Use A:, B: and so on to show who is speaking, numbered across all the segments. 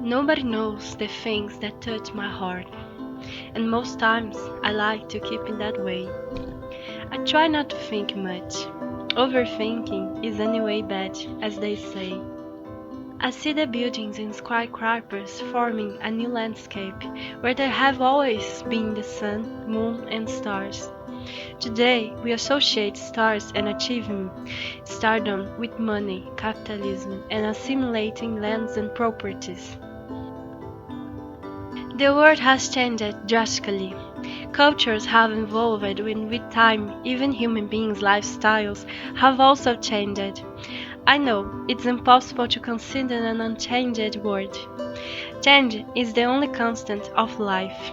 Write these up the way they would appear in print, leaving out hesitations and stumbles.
A: Nobody knows the things that touch my heart, and most times I like to keep it that way. I try not to think much. Overthinking is anyway bad, as they say. I see the buildings and skyscrapers forming a new landscape where there have always been the sun, moon, and stars. Today, we associate stars and achievement, stardom with money, capitalism, and assimilating lands and properties. The world has changed drastically. Cultures have evolved, and with time, even human beings' lifestyles have also changed. I know it's impossible to consider an unchanged world. Change is the only constant of life.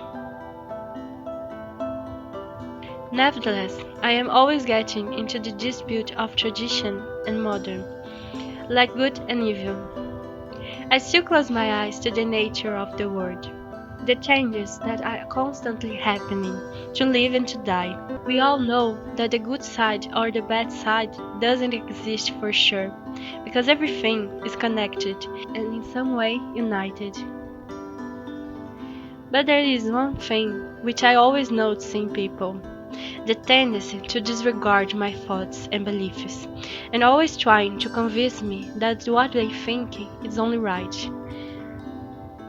A: Nevertheless, I am always getting into the dispute of tradition and modern, like good and evil. I still close my eyes to the nature of the world, the changes that are constantly happening, to live and to die. We all know that the good side or the bad side doesn't exist for sure, because everything is connected and in some way united. But there is one thing which I always notice in people: the tendency to disregard my thoughts and beliefs, and always trying to convince me that what they think is only right.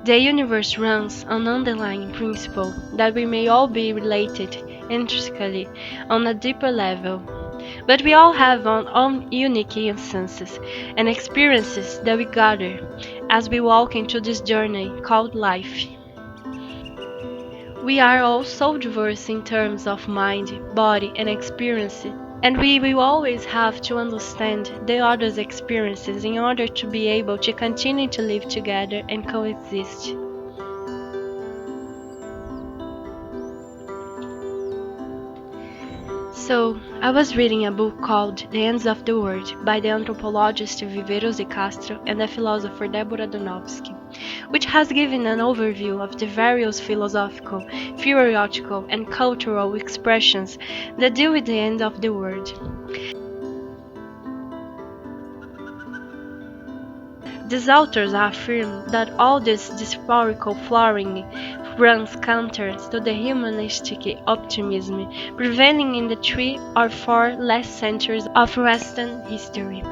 A: The universe runs on underlying principle that we may all be related intrinsically on a deeper level, but we all have our own unique instances and experiences that we gather as we walk into this journey called life. We are all so diverse in terms of mind, body, and experience, and we will always have to understand the other's experiences in order to be able to continue to live together and coexist. So, I was reading a book called The Ends of the World by the anthropologist Viveiros de Castro and the philosopher Deborah Donofsky, which has given an overview of the various philosophical, theoretical, and cultural expressions that deal with the end of the world. These authors affirm that all this dysphorical flowering runs counter to the humanistic optimism prevailing in the 3 or 4 last centuries of Western history.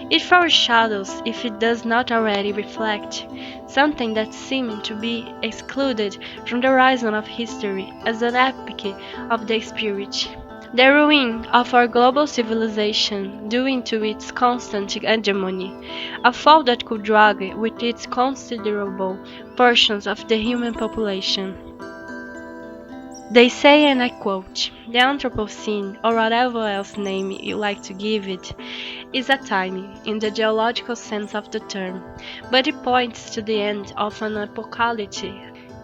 A: It foreshadows, if it does not already reflect, something that seemed to be excluded from the horizon of history as an epoch of the spirit. The ruin of our global civilization due to its constant hegemony, a fall that could drag with it considerable portions of the human population. They say, and I quote, "The Anthropocene, or whatever else name you like to give it, is a time, in the geological sense of the term, but it points to the end of an apocalypse.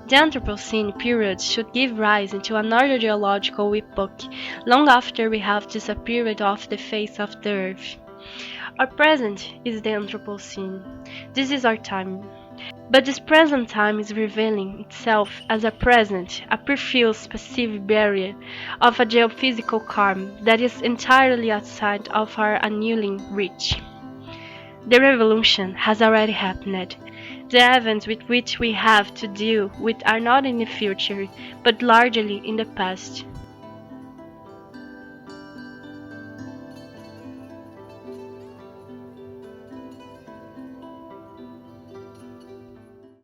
A: The Anthropocene period should give rise to another geological epoch, long after we have disappeared off the face of the earth. Our present is the Anthropocene. This is our time. But this present time is revealing itself as a present, a perfuse passive barrier of a geophysical calm that is entirely outside of our annealing reach. The revolution has already happened. The events with which we have to deal with are not in the future, but largely in the past.